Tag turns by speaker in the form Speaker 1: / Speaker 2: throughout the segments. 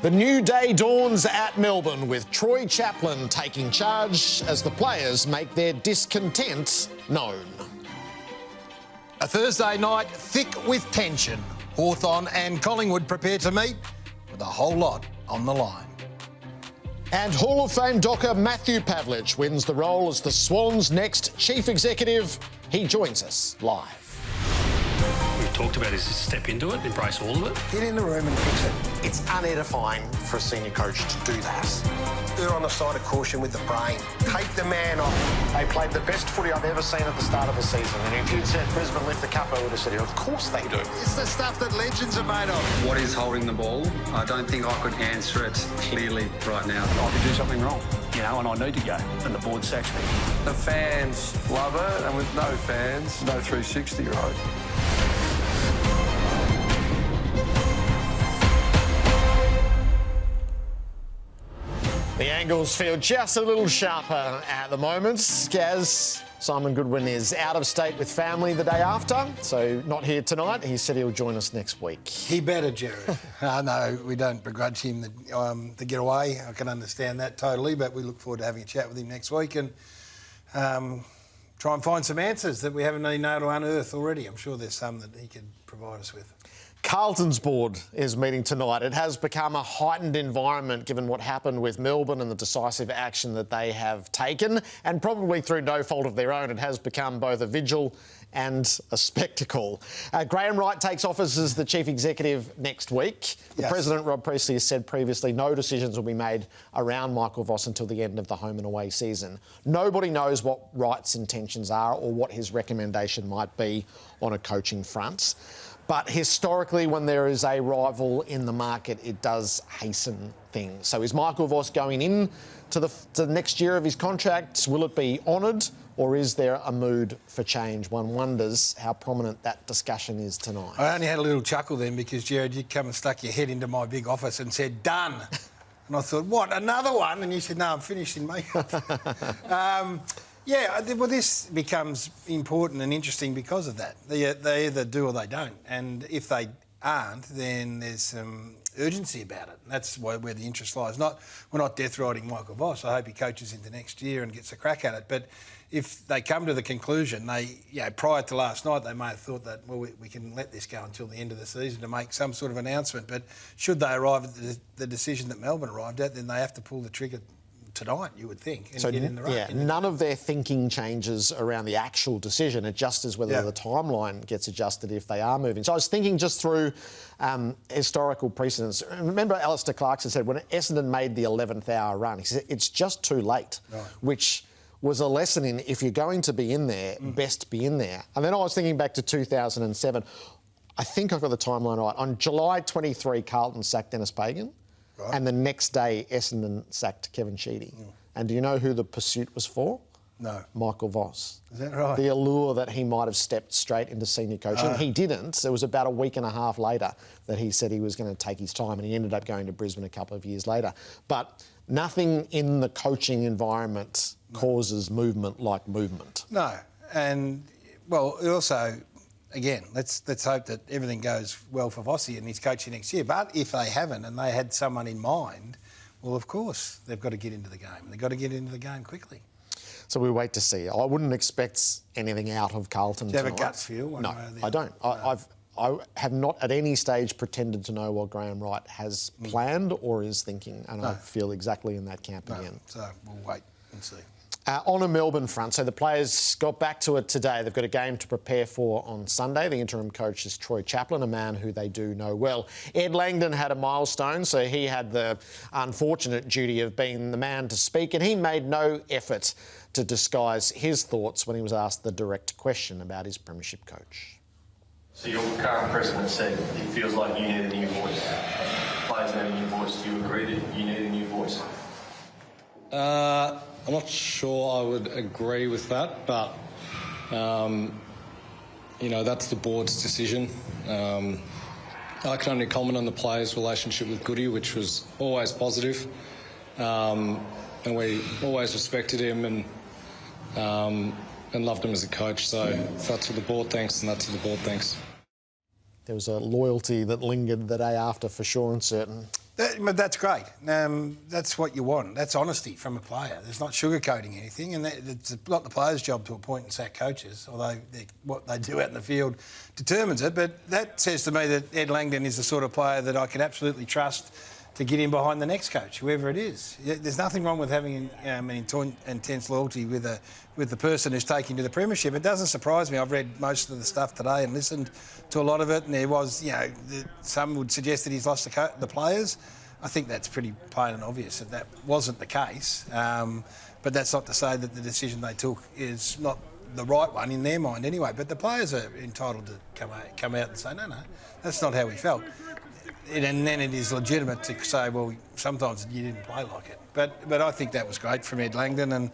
Speaker 1: The new day dawns at Melbourne with Troy Chaplin taking charge as the players make their discontent known.
Speaker 2: A Thursday night thick with tension. Hawthorn and Collingwood prepare to meet with a whole lot on the line.
Speaker 1: And Hall of Fame docker Matthew Pavlich wins the role as the Swans' next chief executive. He joins us live.
Speaker 3: We've talked about is to step into it, embrace all of it.
Speaker 2: Get in the room and fix it.
Speaker 1: It's unedifying for a senior coach to do that.
Speaker 2: Err on the side of caution with the brain. Take the man off.
Speaker 1: They played the best footy I've ever seen at the start of the season. And if you'd said Brisbane lift the cup, I would have said, of course they do.
Speaker 2: It's the stuff that legends are made of.
Speaker 4: What is holding the ball? I don't think I could answer it clearly right now.
Speaker 3: I could do something wrong, and I need to go. And the board sacks me.
Speaker 5: The fans love it, and with no fans, no 360, right?
Speaker 1: The angles feel just a little sharper at the moment, as Simon Goodwin is out of state with family the day after, so not here tonight. He said he'll join us next week.
Speaker 2: He better, Jerry. No, we don't begrudge him to get away. I can understand that totally, but we look forward to having a chat with him next week and try and find some answers that we haven't been able to unearth already. I'm sure there's some that he could provide us with.
Speaker 1: Carlton's board is meeting tonight. It has become a heightened environment given what happened with Melbourne and the decisive action that they have taken, and probably through no fault of their own, it has become both a vigil and a spectacle. Graham Wright takes office as the chief executive next week. The President, Rob Priestley, has said previously no decisions will be made around Michael Voss until the end of the home and away season. Nobody knows what Wright's intentions are or what his recommendation might be on a coaching front. But historically, when there is a rival in the market, it does hasten things. So is Michael Voss going in to the next year of his contract? Will it be honoured, or is there a mood for change? One wonders how prominent that discussion is tonight.
Speaker 2: I only had a little chuckle then because, Jared, you come and stuck your head into my big office and said, done. And I thought, what, another one? And you said, no, I'm finished in makeup. Yeah, well, this becomes important and interesting because of that. They either do or they don't. And if they aren't, then there's some urgency about it. And that's where the interest lies. We're not death riding Michael Voss. I hope he coaches into next year and gets a crack at it. But if they come to the conclusion, prior to last night, they may have thought that, well, we can let this go until the end of the season to make some sort of announcement. But should they arrive at the decision that Melbourne arrived at, then they have to pull the trigger tonight, you would think, and get in the race.
Speaker 1: None of their thinking changes around the actual decision. It just is whether the timeline gets adjusted if they are moving. So I was thinking just through historical precedents. Remember Alistair Clarkson said when Essendon made the 11th hour run, he said, it's just too late, which was a lesson in if you're going to be in there, best be in there. And then I was thinking back to 2007. I think I've got the timeline right. On July 23, Carlton sacked Dennis Pagan. Right. And the next day, Essendon sacked Kevin Sheedy. And do you know who the pursuit was for?
Speaker 2: No.
Speaker 1: Michael Voss.
Speaker 2: Is that right?
Speaker 1: The allure that he might have stepped straight into senior coaching. He didn't. It was about a week and a half later that he said he was going to take his time, and he ended up going to Brisbane a couple of years later. But nothing in the coaching environment causes movement like movement.
Speaker 2: No. And, well, it also... Again, let's hope that everything goes well for Vossi and his coaching next year. But if they haven't and they had someone in mind, well, of course, they've got to get into the game. They've got to get into the game quickly.
Speaker 1: So we wait to see. I wouldn't expect anything out of Carlton tonight.
Speaker 2: Do you have a gut feel?
Speaker 1: No, I don't. No. I have not at any stage pretended to know what Graham Wright has planned or is thinking, and I feel exactly in that camp again.
Speaker 2: So we'll wait and see.
Speaker 1: On a Melbourne front, so the players got back to it today. They've got a game to prepare for on Sunday. The interim coach is Troy Chaplin, a man who they do know well. Ed Langdon had a milestone, so he had the unfortunate duty of being the man to speak, and he made no effort to disguise his thoughts when he was asked the direct question about his premiership coach.
Speaker 6: So your current president said it feels like you need a new voice. Players need a new voice. Do you agree that you need a new voice?
Speaker 7: I'm not sure I would agree with that, but, that's the board's decision. I can only comment on the players' relationship with Goody, which was always positive, and we always respected him and loved him as a coach. So that's what the board thinks, and that's what the board thinks.
Speaker 1: There was a loyalty that lingered the day after for sure and certain.
Speaker 2: That's great. That's what you want. That's honesty from a player. There's not sugarcoating anything, and it's not the player's job to appoint and sack coaches, although what they do out in the field determines it. But that says to me that Ed Langdon is the sort of player that I can absolutely trust to get in behind the next coach, whoever it is. There's nothing wrong with having an intense loyalty with the person who's taking to the premiership. It doesn't surprise me. I've read most of the stuff today and listened to a lot of it, and there was, some would suggest that he's lost the players. I think that's pretty plain and obvious that wasn't the case. But that's not to say that the decision they took is not the right one in their mind anyway. But the players are entitled to come out and say, no, that's not how we felt. And then it is legitimate to say, well, sometimes you didn't play like it. But I think that was great from Ed Langdon, and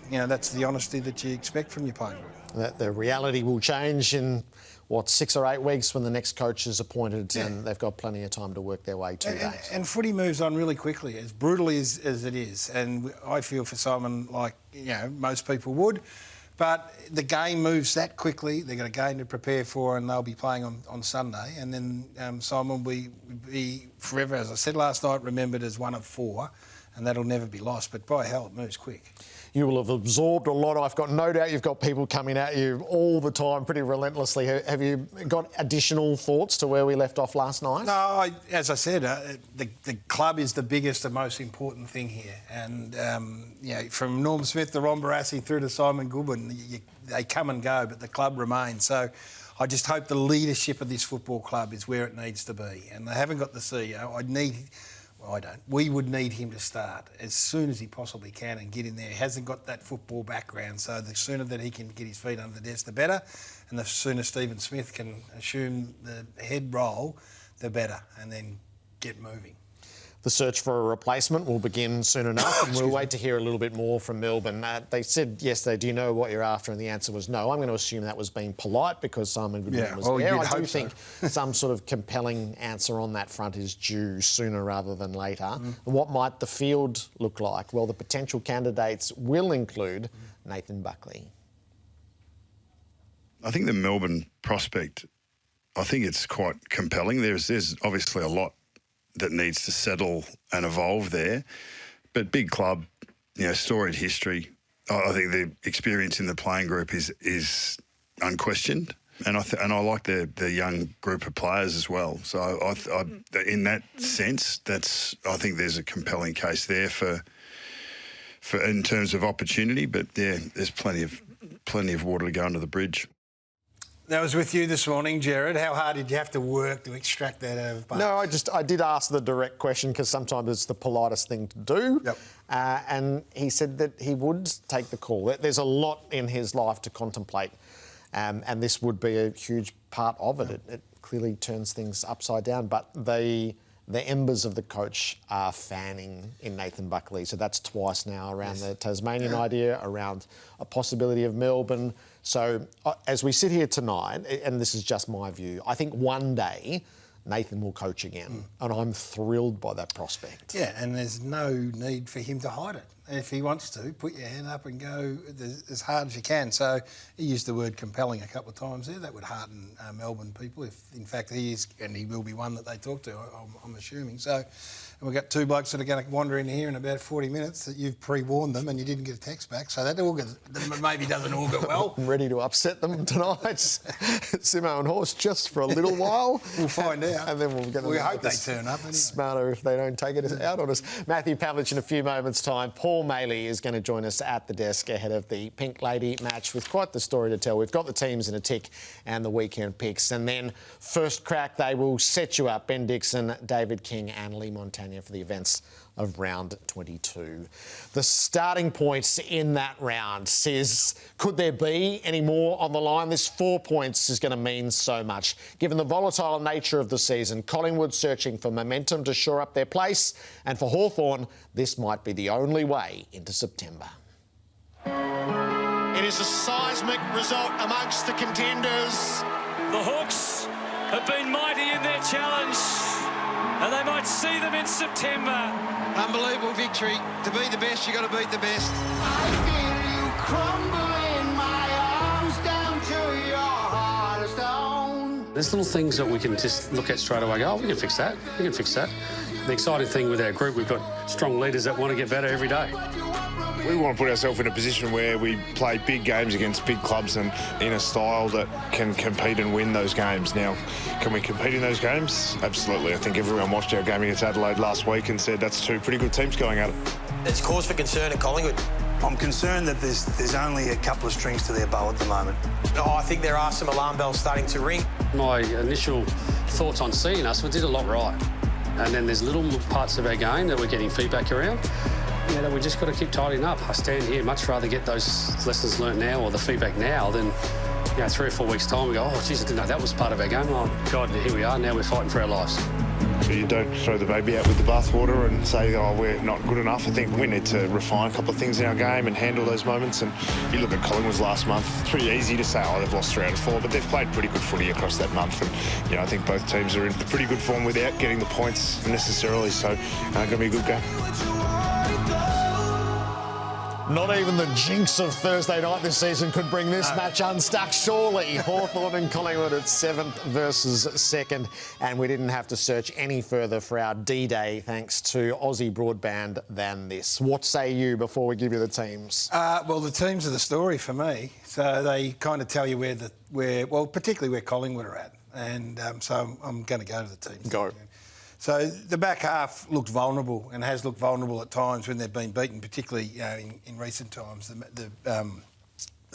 Speaker 2: that's the honesty that you expect from your playing group.
Speaker 1: The reality will change in 6 or 8 weeks when the next coach is appointed, and they've got plenty of time to work their way to that.
Speaker 2: And footy moves on really quickly, as brutally as it is. And I feel for Simon like most people would. But the game moves that quickly. They've got a game to prepare for, and they'll be playing on Sunday. And then Simon will be forever, as I said last night, remembered as one of 4, and that'll never be lost. But by hell, it moves quick.
Speaker 1: You will have absorbed a lot. I've got no doubt you've got people coming at you all the time, pretty relentlessly. Have you got additional thoughts to where we left off last night?
Speaker 2: No, as I said, the club is the biggest and most important thing here. And, from Norm Smith to Ron Barassi through to Simon Goodwin, they come and go, but the club remains. So I just hope the leadership of this football club is where it needs to be. And they haven't got the CEO. I don't. We would need him to start as soon as he possibly can and get in there. He hasn't got that football background, so the sooner that he can get his feet under the desk, the better. And the sooner Stephen Smith can assume the head role, the better, and then get moving.
Speaker 1: The search for a replacement will begin soon enough, and we'll wait to hear a little bit more from Melbourne. They said yesterday, do you know what you're after? And the answer was no. I'm going to assume that was being polite because Simon Goodwin was there. I do think some sort of compelling answer on that front is due sooner rather than later. And what might the field look like? Well, the potential candidates will include Nathan Buckley.
Speaker 8: I think the Melbourne prospect, I think it's quite compelling. There's obviously a lot that needs to settle and evolve there. But big club, storied history. I think the experience in the playing group is unquestioned. And I like the young group of players as well. So in that sense, I think there's a compelling case there for in terms of opportunity. But there's plenty of water to go under the bridge.
Speaker 2: That was with you this morning, Jared. How hard did you have to work to extract that out of Buck?
Speaker 1: No, I did ask the direct question because sometimes it's the politest thing to do.
Speaker 2: Yep.
Speaker 1: And he said that he would take the call. There's a lot in his life to contemplate, and this would be a huge part of it. It clearly turns things upside down, but the embers of the coach are fanning in Nathan Buckley. So that's twice now around the Tasmanian idea, around a possibility of Melbourne. So as we sit here tonight, and this is just my view, I think one day Nathan will coach again. And I'm thrilled by that prospect.
Speaker 2: Yeah, and there's no need for him to hide it. And if he wants to, put your hand up and go as hard as you can. So he used the word compelling a couple of times there. That would hearten Melbourne people if, in fact, he is, and he will be one that they talk to, I'm assuming. So we've got 2 blokes that are going to wander in here in about 40 minutes that you've pre-warned them and you didn't get a text back. So that maybe doesn't augur well.
Speaker 1: I'm ready to upset them tonight. Simmo and Horse just for a little while.
Speaker 2: We'll find out.
Speaker 1: And then we'll get them.
Speaker 2: We hope they turn up. Anyway.
Speaker 1: Smarter if they don't take it out on us. Matthew Pavlich in a few moments' time. Paul Maley is going to join us at the desk ahead of the Pink Lady match with quite the story to tell. We've got the teams in a tick and the weekend picks. And then first crack, they will set you up. Ben Dixon, David King and Lee Montagna for the events of round 22. The starting points in that round says, could there be any more on the line? This 4 points is going to mean so much. Given the volatile nature of the season, Collingwood searching for momentum to shore up their place, and for Hawthorn, this might be the only way into September.
Speaker 9: It is a seismic result amongst the contenders.
Speaker 10: The Hawks have been mighty in their challenge, and they might see them in September.
Speaker 2: Unbelievable victory. To be the best, you've got to beat the best.
Speaker 9: I feel you crumble in my arms down to your heart of stone.
Speaker 3: There's little things that we can just look at straight away and go, oh, we can fix that. We can fix that. The exciting thing with our group, we've got strong leaders that want to get better every day.
Speaker 11: We want to put ourselves in a position where we play big games against big clubs and in a style that can compete and win those games. Now, can we compete in those games? Absolutely. I think everyone watched our game against Adelaide last week and said that's two pretty good teams going at it.
Speaker 12: There's cause for concern at Collingwood.
Speaker 13: I'm concerned that there's only a couple of strings to their bow at the moment.
Speaker 12: I think there are some alarm bells starting to ring.
Speaker 3: My initial thoughts on seeing us, we did a lot right. And then there's little parts of our game that we're getting feedback around. You know, we just got to keep tidying up. I stand here, much rather get those lessons learnt now or the feedback now than, 3 or 4 weeks' time we go, oh, geez, I didn't know that was part of our game. Oh, God, here we are, now we're fighting for our lives.
Speaker 11: You don't throw the baby out with the bathwater and say, oh, we're not good enough. I think we need to refine a couple of things in our game and handle those moments. And you look at Collingwood's last month, it's pretty easy to say, oh, they've lost 3 out of 4, but they've played pretty good footy across that month. And, I think both teams are in pretty good form without getting the points necessarily. So, going to be a good game.
Speaker 1: Not even the jinx of Thursday night this season could bring this match unstuck, surely. Hawthorn and Collingwood at 7th versus 2nd. And we didn't have to search any further for our D-Day thanks to Aussie broadband than this. What say you before we give you the teams?
Speaker 2: Well, the teams are the story for me. So they kind of tell you particularly where Collingwood are at. And so I'm going to go to the teams.
Speaker 1: Go.
Speaker 2: So the back half looked vulnerable and has looked vulnerable at times when they've been beaten, particularly in recent times,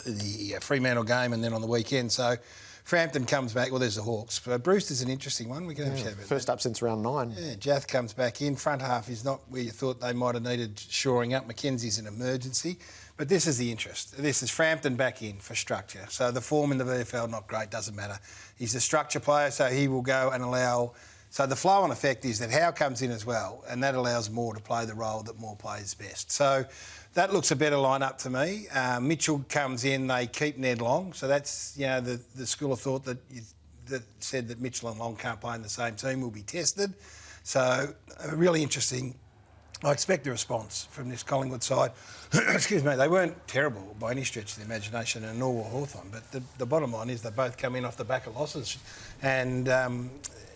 Speaker 2: the Fremantle game and then on the weekend. So Frampton comes back. Well, there's the Hawks. But Brewster's an interesting one. We can have a chat about
Speaker 1: First up since round 9.
Speaker 2: Yeah, Jath comes back in. Front half is not where you thought they might have needed shoring up. Mackenzie's an emergency. But this is the interest. This is Frampton back in for structure. So the form in the VFL, not great, doesn't matter. He's a structure player, so he will go and allow... So the flow-on effect is that Howe comes in as well, and that allows Moore to play the role that Moore plays best. So that looks a better lineup to me. Mitchell comes in, they keep Ned Long. So that's, the school of thought that said that Mitchell and Long can't play in the same team will be tested. So really interesting. I expect a response from this Collingwood side. Excuse me, they weren't terrible by any stretch of the imagination, and nor were Hawthorn. But the bottom line is they both come in off the back of losses.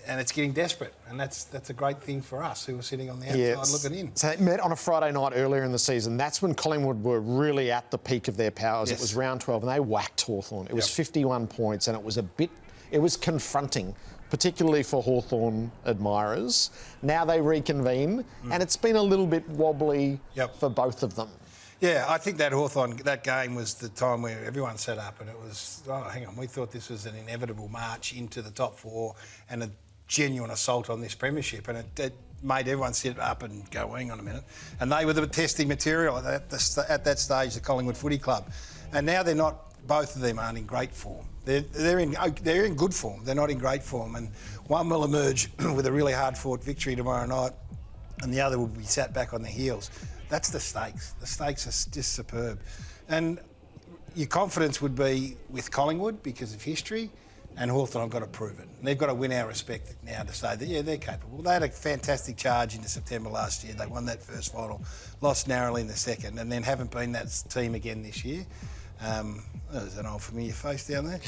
Speaker 2: And it's getting desperate, and that's a great thing for us who are sitting on the outside looking in.
Speaker 1: So they met on a Friday night earlier in the season. That's when Collingwood were really at the peak of their powers. Yes. It was round 12, and they whacked Hawthorn. It was 51 points, and it was confronting, particularly for Hawthorn admirers. Now they reconvene, and it's been a little bit wobbly for both of them.
Speaker 2: Yeah, I think that game was the time where everyone set up, and it was, we thought this was an inevitable march into the top 4 and a genuine assault on this premiership, and it made everyone sit up and go, hang on a minute. And they were the testing material at that stage, the Collingwood Footy Club. And now they're not, both of them aren't in great form. They're in good form, they're not in great form. And one will emerge with a really hard-fought victory tomorrow night, and the other will be sat back on their heels. That's the stakes. The stakes are just superb. And your confidence would be with Collingwood because of history, and Hawthorn have got to prove it. And they've got to win our respect now to say that, they're capable. They had a fantastic charge into September last year. They won that first final, lost narrowly in the second, and then haven't been that team again this year. There's an old familiar face down there.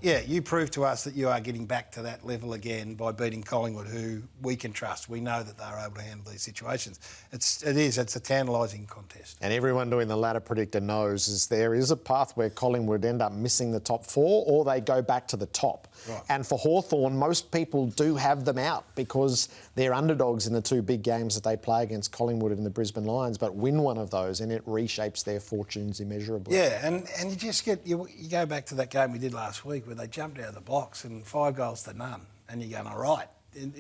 Speaker 2: You proved to us that you are getting back to that level again by beating Collingwood, who we can trust. We know that they're able to handle these situations. It's a tantalising contest.
Speaker 1: And everyone doing the ladder predictor knows there is a path where Collingwood end up missing the top 4 or they go back to the top. Right. And for Hawthorn, most people do have them out because they're underdogs in the 2 big games that they play against Collingwood and the Brisbane Lions, but win one of those and it reshapes their fortunes immeasurably.
Speaker 2: Yeah, and you just you go back to that game we did last week where they jumped out of the blocks and 5 goals to none, and you're going, all right.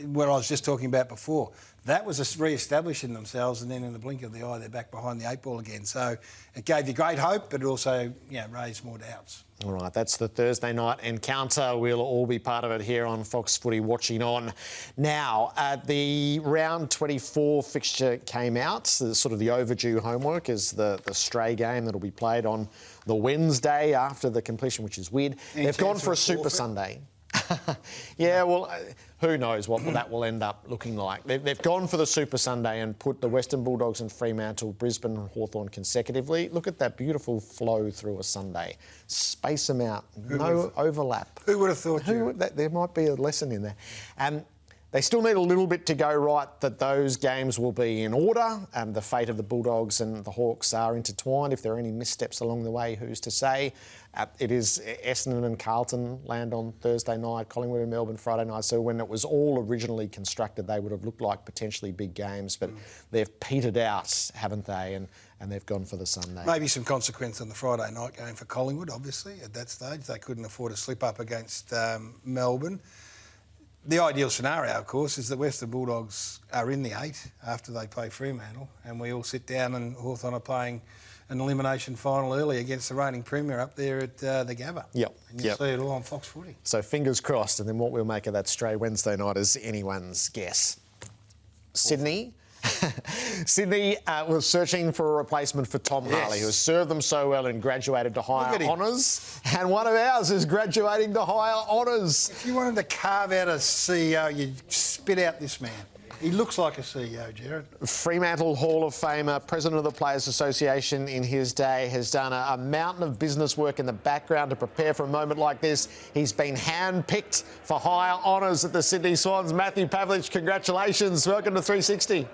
Speaker 2: What I was just talking about before, that was re-establishing themselves, and then in the blink of the eye, they're back behind the 8 ball again. So it gave you great hope, but it also raised more doubts.
Speaker 1: All right, that's the Thursday night encounter. We'll all be part of it here on Fox Footy watching on. Now, the round 24 fixture came out. So sort of the overdue homework is the stray game that'll be played on the Wednesday after the completion, which is weird. They've gone for a Super Sunday. Yeah, well, who knows what that will end up looking like. They've gone for the Super Sunday and put the Western Bulldogs and Fremantle, Brisbane and Hawthorn consecutively. Look at that beautiful flow through a Sunday. Space them out, no overlap.
Speaker 2: Who would have thought
Speaker 1: there might be a lesson in there. They still need a little bit to go right that those games will be in order. The fate of the Bulldogs and the Hawks are intertwined. If there are any missteps along the way, who's to say? It is Essendon and Carlton land on Thursday night, Collingwood and Melbourne Friday night. So when it was all originally constructed, they would have looked like potentially big games, but they've petered out, haven't they? And they've gone for the Sunday.
Speaker 2: Maybe some consequence on the Friday night game for Collingwood, obviously, at that stage. They couldn't afford to slip up against Melbourne. The ideal scenario, of course, is that Western Bulldogs are in the 8 after they play Fremantle, and we all sit down and Hawthorn are playing an elimination final early against the reigning premier up there at the Gabba.
Speaker 1: Yep.
Speaker 2: And you'll see it all on Fox Footy.
Speaker 1: So fingers crossed, and then what we'll make of that stray Wednesday night is anyone's guess. Sydney. Sydney was searching for a replacement for Tom Harley, who has served them so well and graduated to higher honours. And one of ours is graduating to higher honours.
Speaker 2: If you wanted to carve out a CEO, you'd spit out this man. He looks like a CEO, Jared.
Speaker 1: Fremantle Hall of Famer, president of the Players Association in his day, has done a mountain of business work in the background to prepare for a moment like this. He's been handpicked for higher honours at the Sydney Swans. Matthew Pavlich, congratulations. Welcome to 360.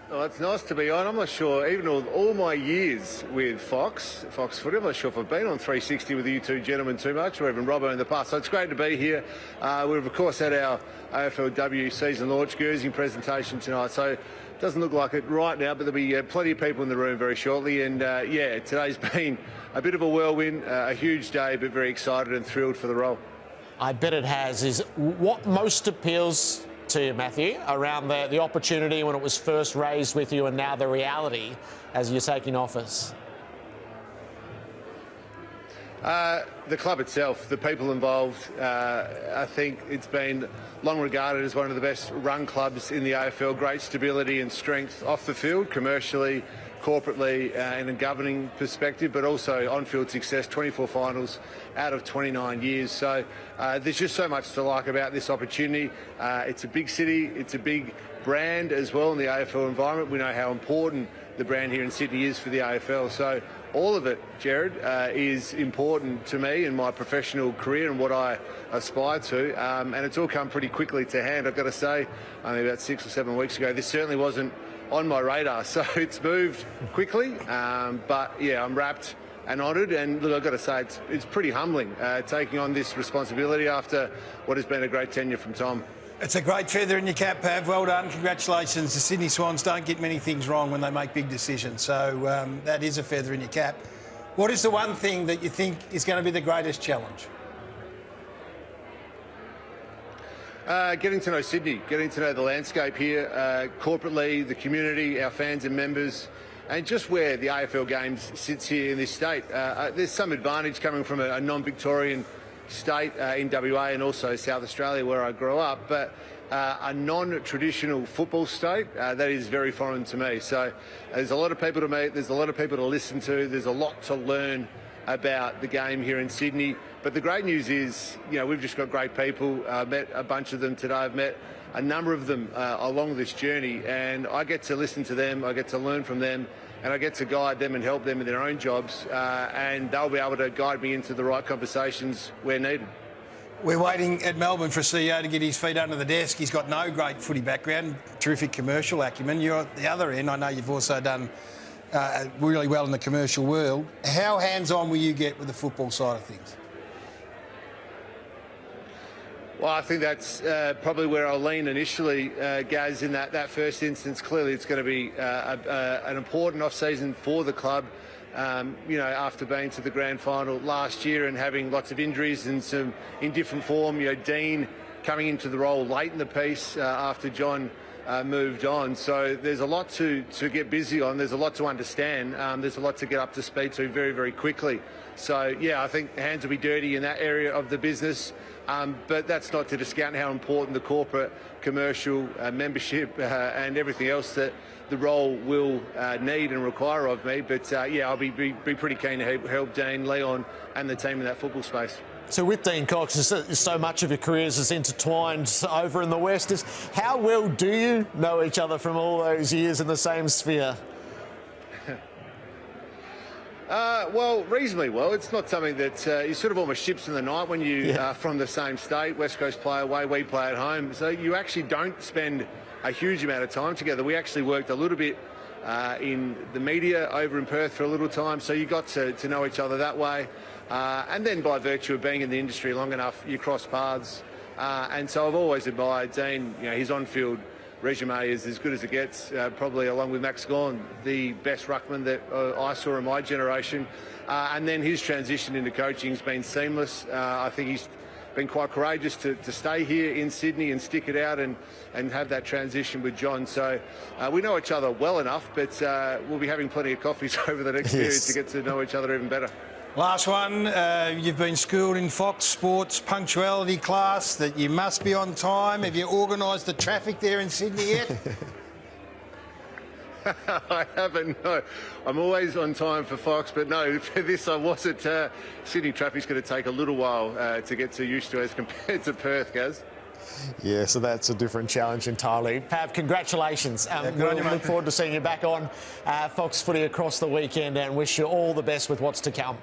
Speaker 14: Oh, it's nice to be on. I'm not sure, even all my years with Fox Footy, I'm not sure if I've been on 360 with you two gentlemen too much, or even Robbo in the past. So it's great to be here. We've, of course, had our AFLW season launch Guernsey presentation tonight, so it doesn't look like it right now, but there'll be plenty of people in the room very shortly. And, yeah, today's been a bit of a whirlwind, a huge day, but very excited and thrilled for the role.
Speaker 1: I bet it has. Is what most appeals to you, Matthew, around the opportunity when it was first raised with you and now the reality as you're taking office?
Speaker 14: The club itself, the people involved. I think it's been long regarded as one of the best run clubs in the AFL. Great stability and strength off the field, commercially, corporately, in a governing perspective, but also on-field success, 24 finals out of 29 years. So there's just so much to like about this opportunity. It's a big city, it's a big brand as well in the AFL environment. We know how important the brand here in Sydney is for the AFL. So all of it, Jared, is important to me in my professional career and what I aspire to. And it's all come pretty quickly to hand, I've got to say. Only about 6 or 7 weeks ago, this certainly wasn't on my radar, so it's moved quickly, but yeah, I'm wrapped and honoured, and look, I've got to say it's pretty humbling taking on this responsibility after what has been a great tenure from Tom.
Speaker 2: It's a great feather in your cap, Pav. Well done. Congratulations. The Sydney Swans don't get many things wrong when they make big decisions, so that is a feather in your cap. What is the one thing that you think is going to be the greatest challenge?
Speaker 14: Getting to know Sydney, getting to know the landscape here, corporately, the community, our fans and members, and just where the AFL Games sits here in this state. There's some advantage coming from a non-Victorian state in WA and also South Australia where I grew up, but a non-traditional football state, that is very foreign to me. So there's a lot of people to meet, there's a lot of people to listen to, there's a lot to learn about the game here in Sydney. But the great news is, you know, we've just got great people. I've met a bunch of them today. I've met a number of them along this journey, and I get to listen to them, I get to learn from them, and I get to guide them and help them in their own jobs, and they'll be able to guide me into the right conversations where needed.
Speaker 2: We're waiting at Melbourne for a CEO to get his feet under the desk. He's got no great footy background, terrific commercial acumen. You're at the other end. I know you've also done really well in the commercial world. How hands-on will you get with the football side of things?
Speaker 14: Well, I think that's probably where I'll lean initially, Gaz, in that first instance. Clearly, it's going to be an important off-season for the club. You know, after being to the grand final last year and having lots of injuries and some in different form, you know, Dean coming into the role late in the piece after John moved on. So there's a lot to get busy on. There's a lot to understand. There's a lot to get up to speed to very, very quickly. So, yeah, I think hands will be dirty in that area of the business. But that's not to discount how important the corporate, commercial, membership and everything else that the role will need and require of me. But, yeah, I'll be pretty keen to help Dean, Leon and the team in that football space.
Speaker 1: So with Dean Cox, so much of your careers is intertwined over in the West. How well do you know each other from all those years in the same sphere?
Speaker 14: Well, reasonably well. It's not something that you sort of almost ships in the night when you are from the same state. West Coast play away, we play at home. So you actually don't spend a huge amount of time together. We actually worked a little bit in the media over in Perth for a little time, so you got to know each other that way. And then by virtue of being in the industry long enough, you cross paths. And so I've always admired Dean. You know, his on-field resume is as good as it gets, probably along with Max Gawn, the best ruckman that I saw in my generation. And then his transition into coaching has been seamless. I think he's been quite courageous to stay here in Sydney and stick it out and have that transition with John. So we know each other well enough, but we'll be having plenty of coffees over the next period to get to know each other even better.
Speaker 2: Last one, you've been schooled in Fox Sports punctuality class that you must be on time. Have you organised the traffic there in Sydney yet?
Speaker 14: I haven't, no. I'm always on time for Fox, but no, for this I wasn't. Sydney traffic's going to take a little while to get too used to as compared to Perth, Gaz.
Speaker 1: Yeah, so that's a different challenge entirely. Pav, congratulations. We'll look forward to seeing you back on Fox Footy across the weekend and wish you all the best with what's to come.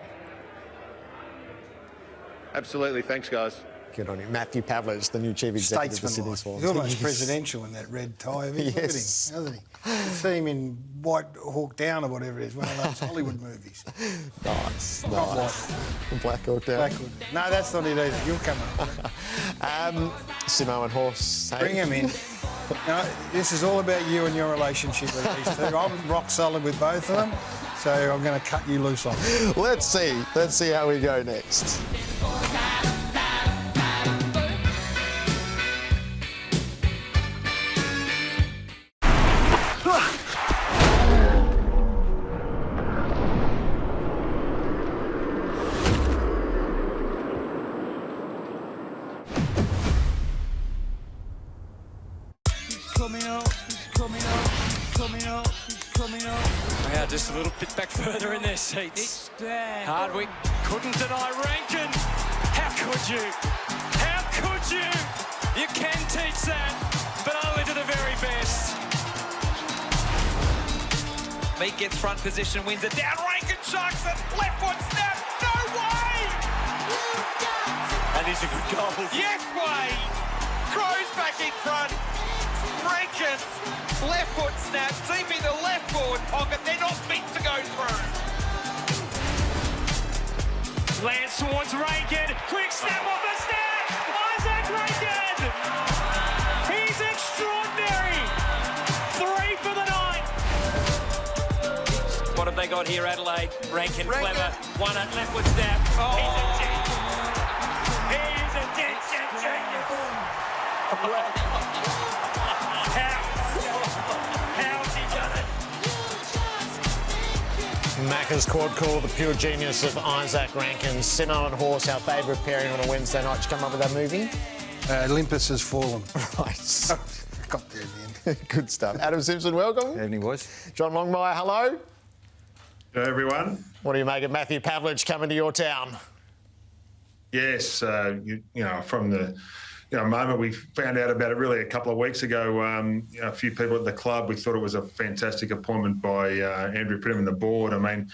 Speaker 14: Absolutely. Thanks, guys.
Speaker 1: Good on you. Matthew Pavlich, the new Chief Executive of the Sydney Swans.
Speaker 2: He's almost presidential in that red tie of his. Look at him, hasn't he? You see him in White Hawk Down or whatever it is, one of those Hollywood movies.
Speaker 1: Nice.
Speaker 2: Not
Speaker 1: nice. Black Hawk Down.
Speaker 2: Black Hawk. No, that's not it either. You'll come up.
Speaker 1: Simmo and Horse. Hey.
Speaker 2: Bring him in. No, this is all about you and your relationship with these two. I'm rock solid with both of them, so I'm going to cut you loose on it.
Speaker 1: Let's see how we go next.
Speaker 10: Now just a little bit back further in their seats. Hardwick couldn't deny Rankin. How could you? How could you? You can teach that, but only to the very best.
Speaker 15: Meek gets front position, wins it down. Rankin sharks it. Left foot snap. No way!
Speaker 10: That is a good goal.
Speaker 15: Yes way! Crows back in front. Rankin, left foot snap, deep in the left forward pocket. They're not meant to go through.
Speaker 10: Lance towards Rankin. Quick snap off the snap. Isaac Rankin. He's extraordinary. 3 for the night.
Speaker 15: What have they got here, Adelaide? Rankin, clever. One at left foot snap. Oh.
Speaker 10: He's a genius. How's he done it?
Speaker 1: Macca's quad call, the pure genius of Isaac Rankin. Simmo and Horse, our favourite pairing on a Wednesday night. Did you come up with that movie?
Speaker 2: Olympus has fallen.
Speaker 1: Right.
Speaker 2: Got there in the end.
Speaker 1: Good stuff. Adam Simpson, welcome.
Speaker 16: Evening, boys.
Speaker 1: John Longmire, hello.
Speaker 17: Hello, everyone.
Speaker 1: What do you make of Matthew Pavlich coming to your town?
Speaker 17: Yes, from the moment we found out about it really a couple of weeks ago, a few people at the club, we thought it was a fantastic appointment by Andrew Pridham and the board. I mean,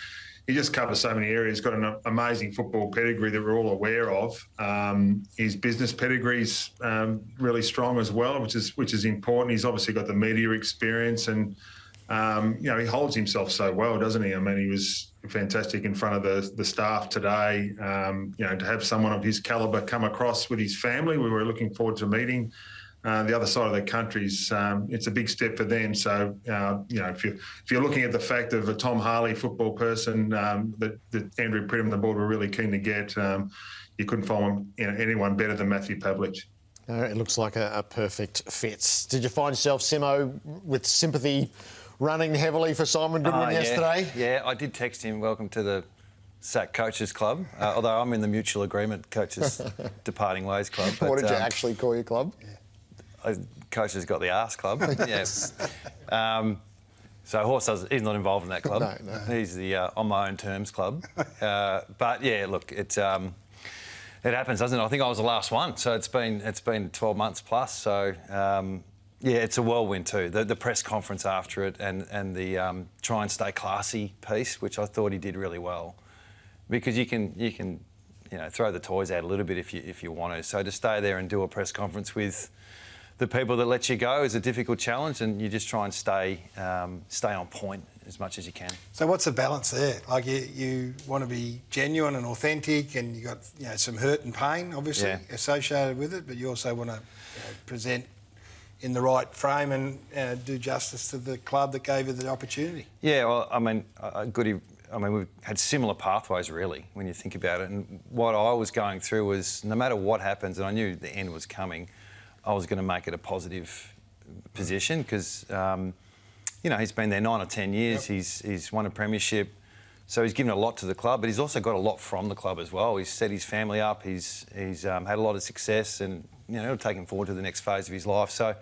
Speaker 17: he just covers so many areas, got an amazing football pedigree that we're all aware of. His business pedigree's really strong as well, which is important. He's obviously got the media experience and, he holds himself so well, doesn't he? I mean, he was fantastic in front of the staff today. To have someone of his calibre come across with his family, we were looking forward to meeting. The other side of the country's, it's a big step for them. So, if you're looking at the fact of a Tom Harley football person that Andrew Pridham and the board were really keen to get, you couldn't find anyone better than Matthew Pavlich.
Speaker 1: It looks like a perfect fit. Did you find yourself, Simmo, with sympathy running heavily for Simon Goodwin yesterday?
Speaker 16: Yeah, I did text him, welcome to the SAC Coaches Club, although I'm in the mutual agreement Coaches Departing Ways Club.
Speaker 1: But, what did you actually call your club?
Speaker 16: Coaches got the arse club. Yes. So Horse he's not involved in that club.
Speaker 1: No.
Speaker 16: He's the on my own terms club. But yeah, look, it happens, doesn't it? I think I was the last one, so it's been 12 months plus. So Yeah, it's a whirlwind too. The press conference after it and the try and stay classy piece, which I thought he did really well, because you can throw the toys out a little bit if you want to. So to stay there and do a press conference with the people that let you go is a difficult challenge, and you just try and stay on point as much as you can.
Speaker 2: So what's the balance there? Like you want to be genuine and authentic, and you got some hurt and pain obviously associated with it, but you also want to present in the right frame and do justice to the club that gave you the opportunity.
Speaker 16: Yeah, well, I mean, we've had similar pathways really when you think about it, and what I was going through was no matter what happens, and I knew the end was coming, I was going to make it a positive position because, he's been there 9 or 10 years. Yep. He's won a premiership, so he's given a lot to the club, but he's also got a lot from the club as well. He's set his family up. He's had a lot of success, and it'll take him forward to the next phase of his life. So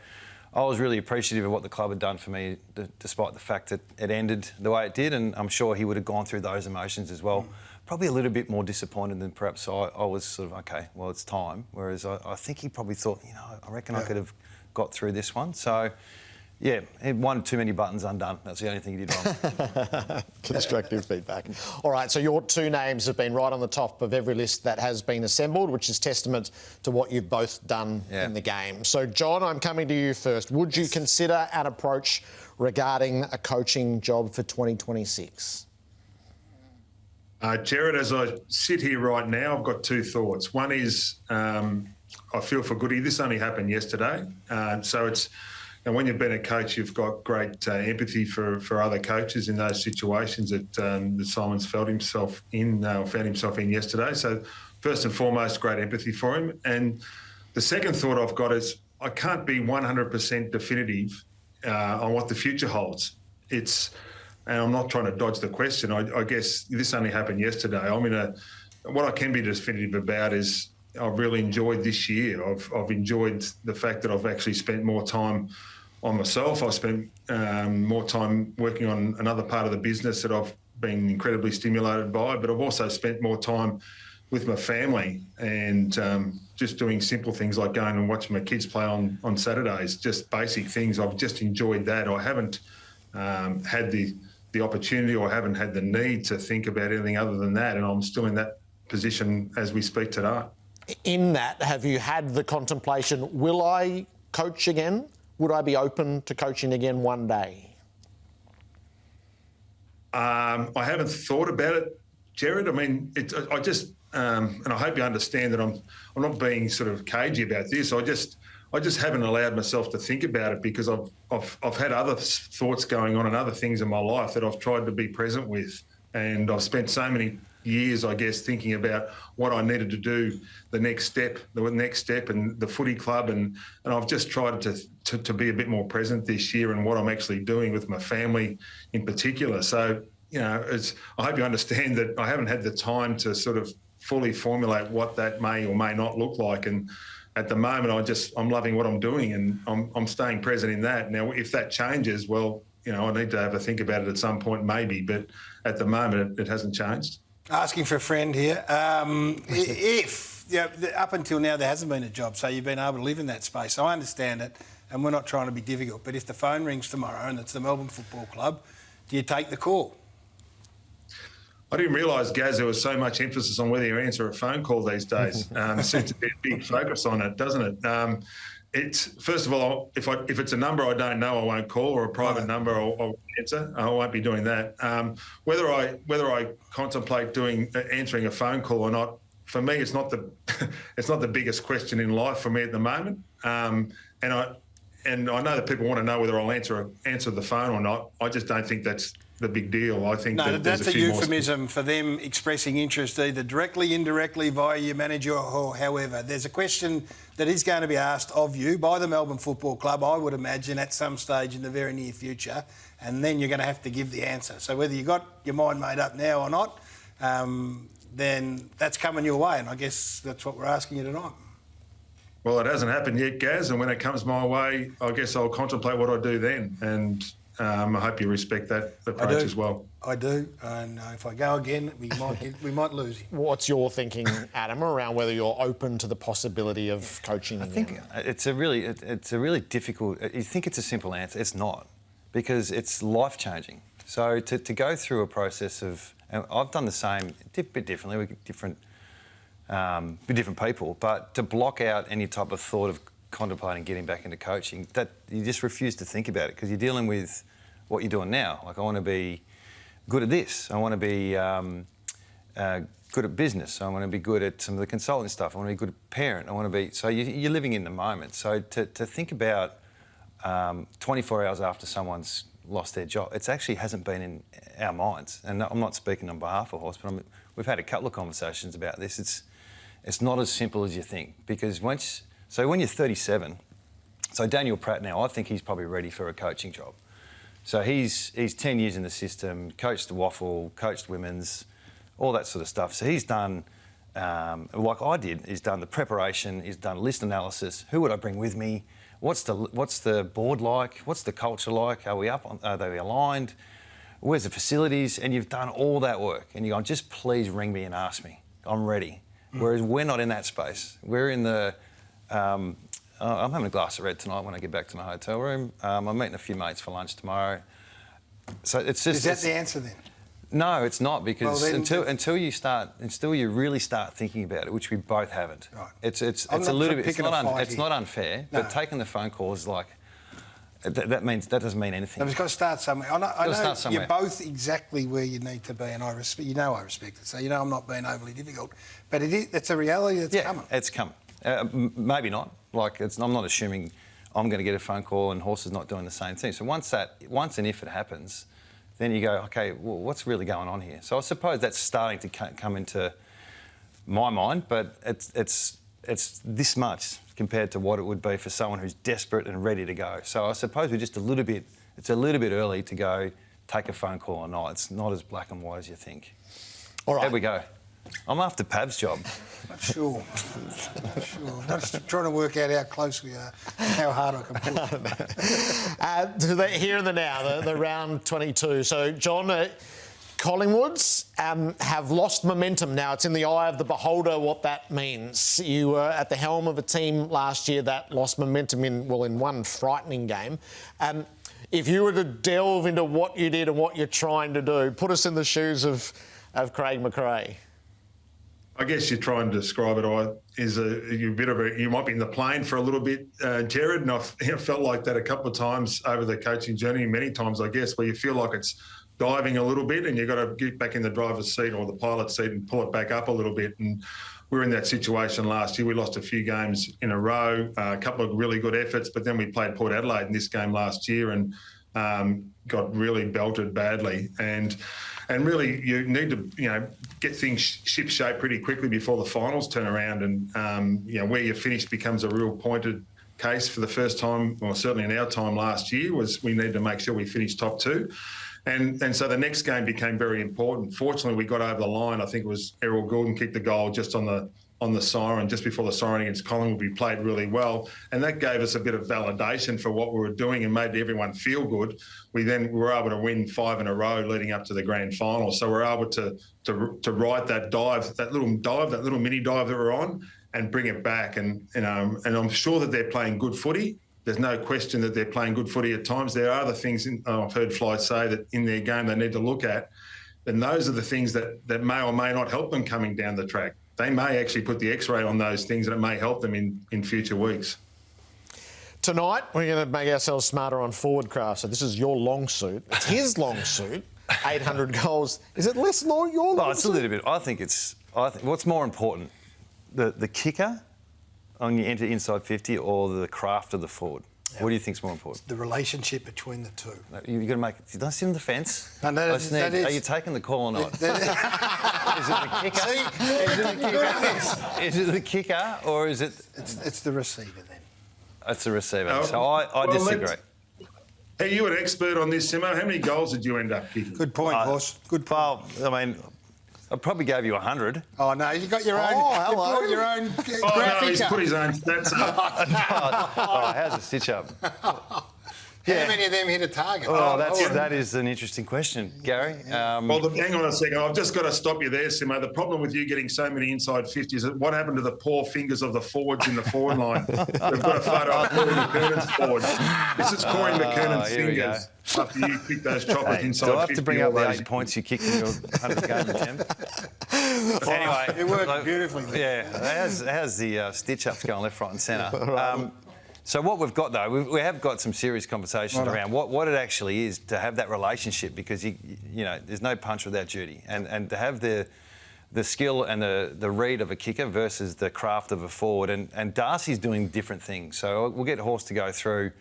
Speaker 16: I was really appreciative of what the club had done for me, despite the fact that it ended the way it did, and I'm sure he would have gone through those emotions as well. Probably a little bit more disappointed than perhaps I was sort of, okay, well, it's time. Whereas I think he probably thought, I reckon I could have got through this one. So, yeah, he wanted too many buttons undone. That's the only thing he did wrong.
Speaker 1: Constructive feedback. All right, so your two names have been right on the top of every list that has been assembled, which is testament to what you've both done in the game. So, John, I'm coming to you first. Would you consider an approach regarding a coaching job for 2026?
Speaker 17: Jared, as I sit here right now, I've got two thoughts. One is I feel for Goody. This only happened yesterday. And when you've been a coach, you've got great empathy for other coaches in those situations that Simon's found himself in yesterday. So first and foremost, great empathy for him. And the second thought I've got is I can't be 100% definitive on what the future holds. And I'm not trying to dodge the question. I guess this only happened yesterday. What I can be definitive about is I've really enjoyed this year. I've enjoyed the fact that I've actually spent more time on myself. I've spent more time working on another part of the business that I've been incredibly stimulated by, but I've also spent more time with my family and just doing simple things like going and watching my kids play on Saturdays, just basic things. I've just enjoyed that. I haven't had the opportunity or haven't had the need to think about anything other than that, and I'm still in that position as we speak today.
Speaker 1: In that, have you had the contemplation, will I coach again? Would I be open to coaching again one day?
Speaker 17: I haven't thought about it, Jared. I mean, I just, and I hope you understand that I'm not being sort of cagey about this. I just haven't allowed myself to think about it because I've had other thoughts going on and other things in my life that I've tried to be present with, and I've spent so many years, I guess, thinking about what I needed to do, the next step, and the footy club, and I've just tried to be a bit more present this year in what I'm actually doing with my family in particular. So, I hope you understand that I haven't had the time to sort of fully formulate what that may or may not look like, and at the moment I'm loving what I'm doing, and I'm staying present in that. Now, if that changes, well, I need to have a think about it at some point maybe, but at the moment it hasn't changed.
Speaker 2: Asking for a friend here. If up until now there hasn't been a job, so you've been able to live in that space. I understand it, and we're not trying to be difficult, but if the phone rings tomorrow and it's the Melbourne Football Club, do you take the call?
Speaker 17: I didn't realise, Gaz, there was so much emphasis on whether you answer a phone call these days. There seems to be a big focus on it, doesn't it? It's first of all, if it's a number I don't know, I won't call, or a private number, I'll answer. I won't be doing that. Whether I contemplate answering a phone call or not, for me, it's not the biggest question in life for me at the moment. And I know that people want to know whether I'll answer the phone or not. I just don't think that's the big deal. I think
Speaker 2: that's a euphemism for them expressing interest either directly, indirectly, via your manager or however. There's a question that is going to be asked of you by the Melbourne Football Club, I would imagine, at some stage in the very near future, and then you're going to have to give the answer. So whether you got your mind made up now or not, then that's coming your way, and I guess that's what we're asking you tonight.
Speaker 17: Well, it hasn't happened yet, Gaz, and when it comes my way, I guess I'll contemplate what I do then. And I hope you respect that approach as well.
Speaker 2: I do, and if I go again, we might lose him.
Speaker 1: What's your thinking, Adam, around whether you're open to the possibility of coaching?
Speaker 16: I think it's a really difficult. You think it's a simple answer. It's not, because it's life-changing. So to go through a process of, and I've done the same, a bit differently with different people, but to block out any type of thought of contemplating getting back into coaching, that you just refuse to think about it because you're dealing with what you're doing now. Like, I want to be good at this. I want to be good at business. I want to be good at some of the consulting stuff. I want to be a good parent. I want to be... So you're living in the moment. So to think about 24 hours after someone's lost their job, it actually hasn't been in our minds. And I'm not speaking on behalf of Horse, but we've had a couple of conversations about this. It's not as simple as you think, because when you're 37, so Daniel Pratt now, I think he's probably ready for a coaching job. So he's 10 years in the system, coached the Waffle, coached women's, all that sort of stuff. So he's done, like I did, he's done the preparation, he's done list analysis. Who would I bring with me? What's the board like? What's the culture like? Are they aligned? Where's the facilities? And you've done all that work. And you go, just please ring me and ask me. I'm ready. Whereas we're not in that space. We're in the... I'm having a glass of red tonight when I get back to my hotel room. I'm meeting a few mates for lunch tomorrow. So it's just...
Speaker 2: Is that the answer then?
Speaker 16: No, it's not, because until you really start thinking about it, which we both haven't. Right. It's a little bit... It's not unfair, no. But taking the phone call is like... That doesn't mean anything.
Speaker 2: We've got to start somewhere. I know you're both exactly where you need to be, and I respect it. So I'm not being overly difficult, but it's a reality that's coming.
Speaker 16: It's coming. Maybe not. Like, I'm not assuming I'm going to get a phone call and Horse is not doing the same thing. So once and if it happens, then you go, okay, well, what's really going on here? So I suppose that's starting to come into my mind, but it's this much compared to what it would be for someone who's desperate and ready to go. So I suppose it's a little bit early to go take a phone call or not. It's not as black and white as you think.
Speaker 1: All right.
Speaker 16: There we go. I'm after Pav's job.
Speaker 2: Not sure. I'm just trying to work out how close we are, how hard I can push.
Speaker 1: Here and the now, the round 22. So, John, Collingwoods have lost momentum now. It's in the eye of the beholder what that means. You were at the helm of a team last year that lost momentum in one frightening game. If you were to delve into what you did and what you're trying to do, put us in the shoes of Craig McRae.
Speaker 17: I guess you're trying to describe it you might be in the plane for a little bit, Jared, and I've felt like that a couple of times over the coaching journey, many times, I guess, where you feel like it's diving a little bit and you've got to get back in the driver's seat or the pilot's seat and pull it back up a little bit. And we were in that situation last year. We lost a few games in a row, a couple of really good efforts, but then we played Port Adelaide in this game last year and got really belted badly. And really, you need to, get things ship-shape pretty quickly before the finals turn around. And, where you finish becomes a real pointed case for the first time, or certainly in our time last year, was we need to make sure we finish top two. And so the next game became very important. Fortunately, we got over the line. I think it was Errol Goulden kicked the goal just on the siren, just before the siren against Collingwood. We played really well, and that gave us a bit of validation for what we were doing and made everyone feel good. We were able to win 5 in a row leading up to the grand final. So we're able to ride that dive, that little mini dive that we're on, and bring it back. And I'm sure that they're playing good footy. There's no question that they're playing good footy at times. There are other things I've heard Fly say that in their game they need to look at, and those are the things that may or may not help them coming down the track. They may actually put the X-ray on those things and it may help them in future weeks.
Speaker 1: Tonight, we're going to make ourselves smarter on forward craft. So this is your long suit. It's his long suit, 800 goals. Is it less long, your long suit?
Speaker 16: It's a little bit. I think what's more important, the kicker when you enter inside 50 or the craft of the forward? Yeah. What do you think's more important?
Speaker 2: The relationship between the two.
Speaker 16: You've got to make it. You don't sit on the fence.
Speaker 2: No, that is.
Speaker 16: Are you taking the call or not? Is it the kicker? Is it the kicker or is it...
Speaker 2: It's the receiver then.
Speaker 16: It's the receiver. So I disagree.
Speaker 17: Are you an expert on this, Simmo? How many goals did you end up kicking?
Speaker 2: Good point, Horse. Good point.
Speaker 16: Well, I mean... I probably gave you 100.
Speaker 2: Oh, no, you got your own...
Speaker 1: hello.
Speaker 2: You got your own
Speaker 17: graphic. No, he's put his own stats up.
Speaker 16: How's the stitch up?
Speaker 2: How many of them hit a target?
Speaker 16: That is an interesting question, Gary.
Speaker 17: Well, hang on a second. I've just got to stop you there, Simmo. The problem with you getting so many inside 50s is what happened to the poor fingers of the forwards in the forward line? They've got a photo of Corey McKernan's forward. This is Corey McKernan's fingers after you kicked those choppers inside 50.
Speaker 16: Do I have to bring up the 8 points you kicked in your 100-game attempt? Anyway.
Speaker 2: It worked beautifully.
Speaker 16: Yeah. How's the stitch-ups going left, right and centre? So what we've got, though, we have got some serious conversations around what it actually is to have that relationship, because, you know, there's no punch without duty. And to have the skill and the read of a kicker versus the craft of a forward. And Darcy's doing different things. So we'll get Horse to go through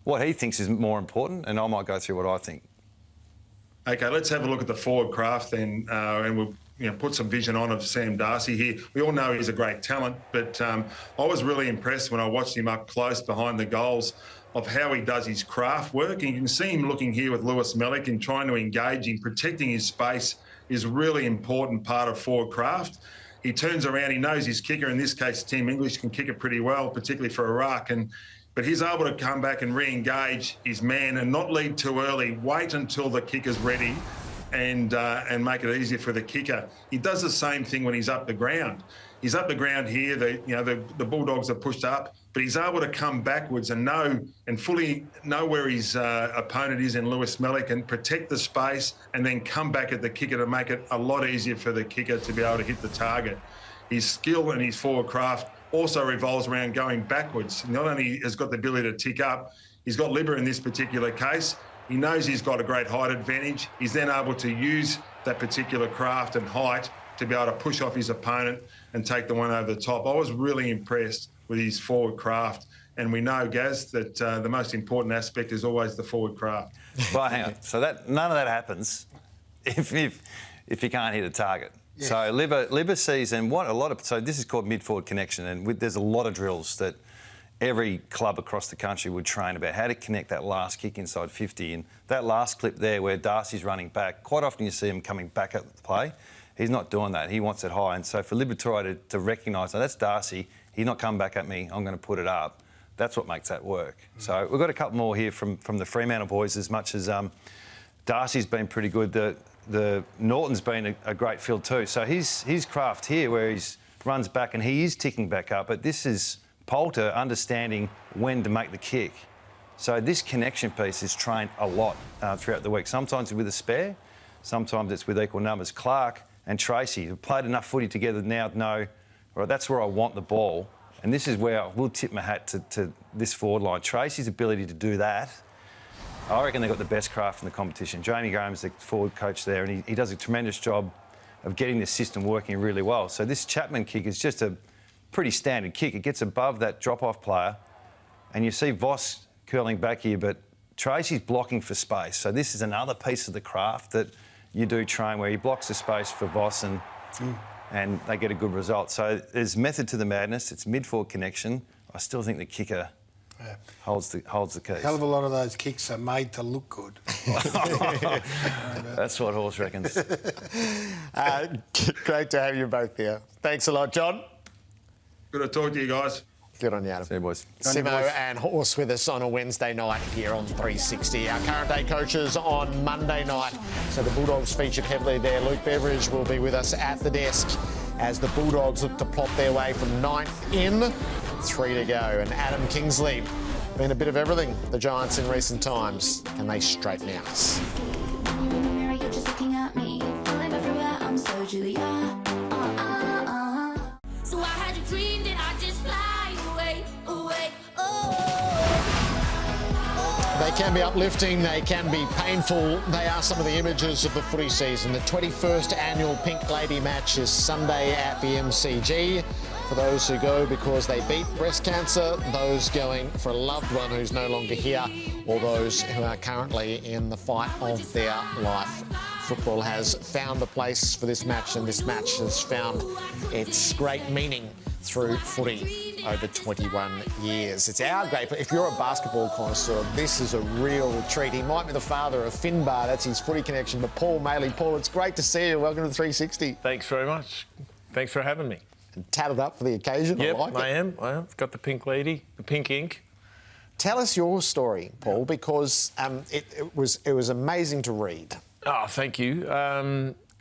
Speaker 16: what he thinks is more important, and I might go through what I think.
Speaker 17: Okay, let's have a look at the forward craft then, and we'll put some vision on of Sam Darcy here. We all know he's a great talent, but I was really impressed when I watched him up close behind the goals of how he does his craft work. And you can see him looking here with Lewis Mellick and trying to engage him. Protecting his space is a really important part of forward craft. He turns around, he knows his kicker. In this case, Tim English can kick it pretty well, particularly for a ruck. But he's able to come back and re-engage his man and not lead too early. Wait until the kicker's ready and make it easier for the kicker. He does the same thing when he's up the ground. He's up the ground here. The Bulldogs are pushed up, but he's able to come backwards and fully know where his opponent is in Lewis Mellick and protect the space, and then come back at the kicker to make it a lot easier for the kicker to be able to hit the target. His skill and his forward craft also revolves around going backwards. Not only has got the ability to tick up, he's got Libba in this particular case. He knows he's got a great height advantage. He's then able to use that particular craft and height to be able to push off his opponent and take the one over the top. I was really impressed with his forward craft. And we know, Gaz, that the most important aspect is always the forward craft.
Speaker 16: Well, hang on. So none of that happens if you can't hit a target. Yeah. So Libba sees, and so this is called mid-forward connection, and there's a lot of drills that every club across the country would train about how to connect that last kick inside 50. And that last clip there where Darcy's running back, quite often you see him coming back at the play. He's not doing that. He wants it high. And so for Liberatory to recognise, that's Darcy, he's not coming back at me, I'm going to put it up. That's what makes that work. So we've got a couple more here from the Fremantle boys, as much as Darcy's been pretty good. The Norton's been a great field too. So his craft here, where he runs back and he is ticking back up, but this is Poulter understanding when to make the kick. So this connection piece is trained a lot throughout the week. Sometimes with a spare, sometimes it's with equal numbers. Clark and Tracy have played enough footy together now to know, right, that's where I want the ball. And this is where I will tip my hat to this forward line. Tracy's ability to do that, I reckon they've got the best craft in the competition. Jamie Graham's the forward coach there, and he does a tremendous job of getting this system working really well. So this Chapman kick is just a pretty standard kick. It gets above that drop-off player, and you see Voss curling back here, but Tracy's blocking for space. So this is another piece of the craft that you do train, where he blocks the space for Voss and they get a good result. So there's method to the madness. It's mid-forward connection. I still think the kicker holds the keys.
Speaker 2: Hell of a lot of those kicks are made to look good.
Speaker 16: That's what Horse reckons.
Speaker 1: Great to have you both here. Thanks a lot, John.
Speaker 17: Good to talk to you guys.
Speaker 1: Good on you, Adam.
Speaker 16: See you, boys.
Speaker 1: Simmo and Horse with us on a Wednesday night here on 360. Our current day coaches on Monday night. So the Bulldogs featured heavily there. Luke Beveridge will be with us at the desk as the Bulldogs look to plot their way from 9th in, 3 to go. And Adam Kingsley, been a bit of everything, the Giants in recent times. Can they straighten out?
Speaker 9: So I had a dream that I just fly away, away,
Speaker 1: They can be uplifting, they can be painful. They are some of the images of the footy season. The 21st annual Pink Lady match is Sunday at the MCG. For those who go because they beat breast cancer, those going for a loved one who's no longer here, or those who are currently in the fight of their life. Football has found a place for this match, and this match has found its great meaning through footy over 21 years. It's our great, but if you're a basketball connoisseur, this is a real treat. He might be the father of Finbar, that's his footy connection, but Paul Maley. Paul, it's great to see you. Welcome to 360.
Speaker 18: Thanks very much. Thanks for having me.
Speaker 1: Tatted up for the occasion.
Speaker 18: Yep,
Speaker 1: I like it.
Speaker 18: I am. I've got the pink lady, the pink ink.
Speaker 1: Tell us your story, Paul, because it was amazing to read.
Speaker 18: Oh, thank you.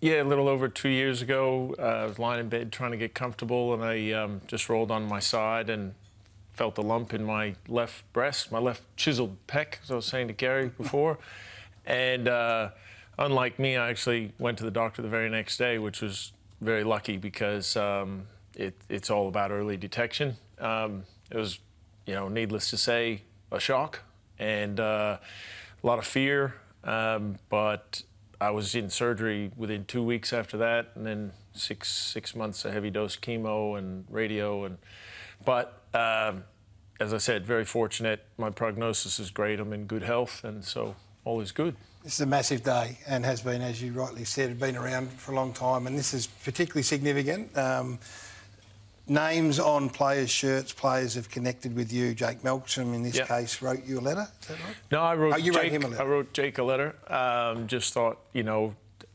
Speaker 18: Yeah, a little over 2 years ago, I was lying in bed trying to get comfortable, and I just rolled on my side and felt a lump in my left breast, my left chiseled pec, as I was saying to Gary before. And unlike me, I actually went to the doctor the very next day, which was very lucky because it's all about early detection. It was, needless to say, a shock and a lot of fear, but I was in surgery within 2 weeks after that, and then six months of heavy dose chemo and radio. But as I said, very fortunate. My prognosis is great. I'm in good health, and so all is good.
Speaker 2: This is a massive day and has been, as you rightly said, been around for a long time, and this is particularly significant. Names on players' shirts, players have connected with you. Jake Melksham, in this case, wrote you a letter, is that right?
Speaker 18: No, I wrote
Speaker 2: you
Speaker 18: Jake,
Speaker 2: wrote him a letter.
Speaker 18: I wrote Jake a letter. Just thought,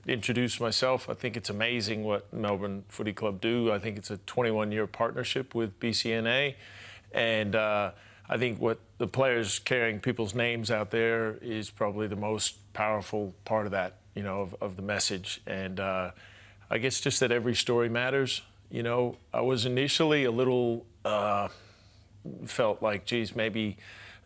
Speaker 18: introduce myself. I think it's amazing what Melbourne Footy Club do. I think it's a 21-year partnership with BCNA. And I think what the players carrying people's names out there is probably the most powerful part of that, of the message. And I guess just that every story matters. I was initially a little felt like, geez, maybe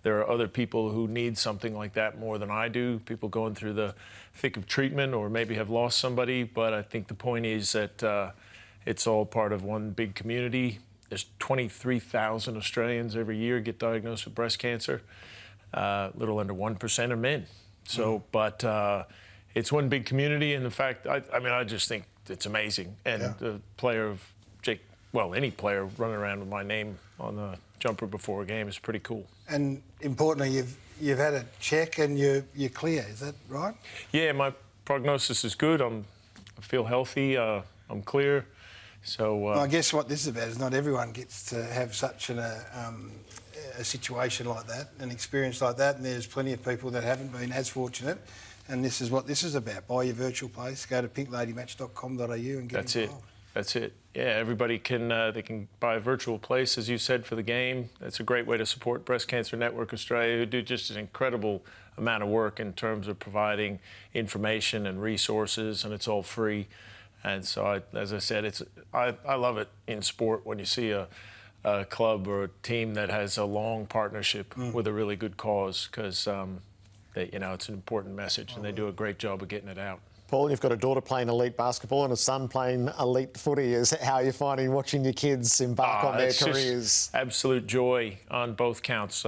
Speaker 18: there are other people who need something like that more than I do, people going through the thick of treatment or maybe have lost somebody. But I think the point is that it's all part of one big community. There's 23,000 Australians every year get diagnosed with breast cancer. A little under 1% are men. So, but it's one big community, and the fact, I just think it's amazing. And the player of Jake, any player running around with my name on the jumper before a game is pretty cool. And importantly, you've had a check and you're clear. Is that right? Yeah, my prognosis is good. I feel healthy. I'm clear. So well, I guess what this is about is not everyone gets to have such a situation like that, an experience like that, and there's plenty of people that haven't been as fortunate. And this is what this is about. Buy your virtual place. Go to pinkladymatch.com.au and get involved. That's it. Yeah, everybody can they can buy a virtual place, as you said, for the game. That's a great way to support Breast Cancer Network Australia, who do just an incredible amount of work in terms of providing information and resources, and it's all free. And so, as I said, I love it in sport when you see a club or a team that has a long partnership with a really good cause, because it's an important message, and they do a great job of getting it out. Paul, you've got a daughter playing elite basketball and a son playing elite footy. How are you finding watching your kids embark on their careers? Absolute joy on both counts.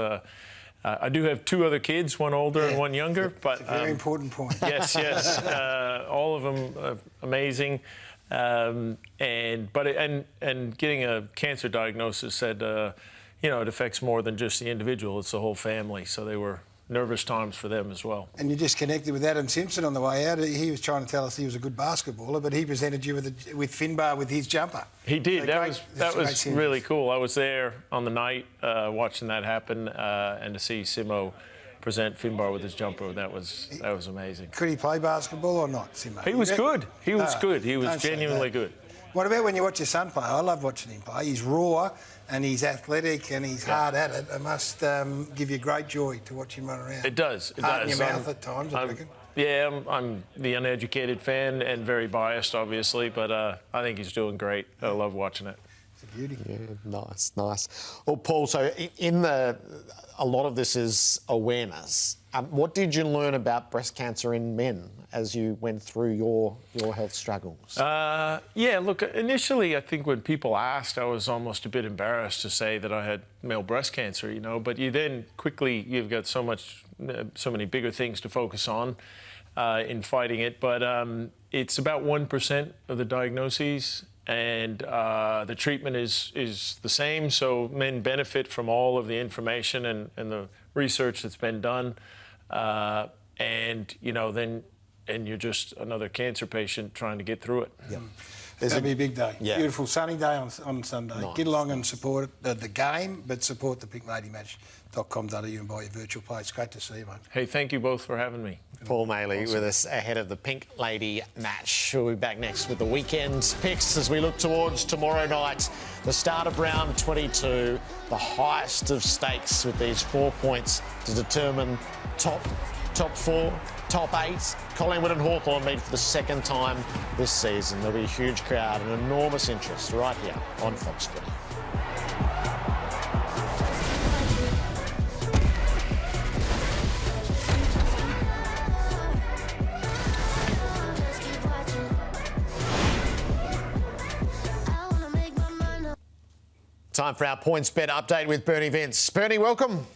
Speaker 18: I do have two other kids, one older and one younger. But a very important point. Yes. All of them are amazing. And getting a cancer diagnosis said, it affects more than just the individual. It's the whole family. So they were nervous times for them as well. And you just connected with Adam Simpson on the way out. He was trying to tell us he was a good basketballer, but he presented you with Finbar with his jumper. He did. So that was really cool. I was there on the night watching that happen, and to see Simmo present Finbar with his jumper, that was amazing. Could he play basketball or not, Simmo? He was good. He was good. He was genuinely good. What about when you watch your son play? I love watching him play. He's raw and he's athletic and he's hard at it. It must give you great joy to watch him run around. It does. Heart in your mouth at times, I reckon. Yeah, I'm the uneducated fan and very biased, obviously, but I think he's doing great. I love watching it. It's a beauty. Yeah, nice. Well, Paul, so a lot of this is awareness. What did you learn about breast cancer in men as you went through your health struggles? Look, initially I think when people asked, I was almost a bit embarrassed to say that I had male breast cancer, but you then quickly, you've got so many bigger things to focus on in fighting it. But it's about 1% of the diagnoses, and the treatment is the same, so men benefit from all of the information and the research that's been done. Then you're just another cancer patient trying to get through it. Yeah.
Speaker 2: That'll be a big day.
Speaker 1: Yeah.
Speaker 2: Beautiful sunny day on Sunday.
Speaker 1: Nice.
Speaker 2: Get along and support the game, but support the pinkladymatch.com.au and buy your virtual play. It's great to see you, mate.
Speaker 18: Hey, thank you both for having me.
Speaker 1: Paul Maley with us ahead of the Pink Lady match. We'll be back next with the weekend picks as we look towards tomorrow night. The start of round 22, the highest of stakes with these 4 points to determine top 4, top 8. Collingwood and Hawthorn meet for the second time this season. There'll be a huge crowd and enormous interest right here on Fox Footy. Time for our points bet update with Bernie Vince. Bernie, welcome.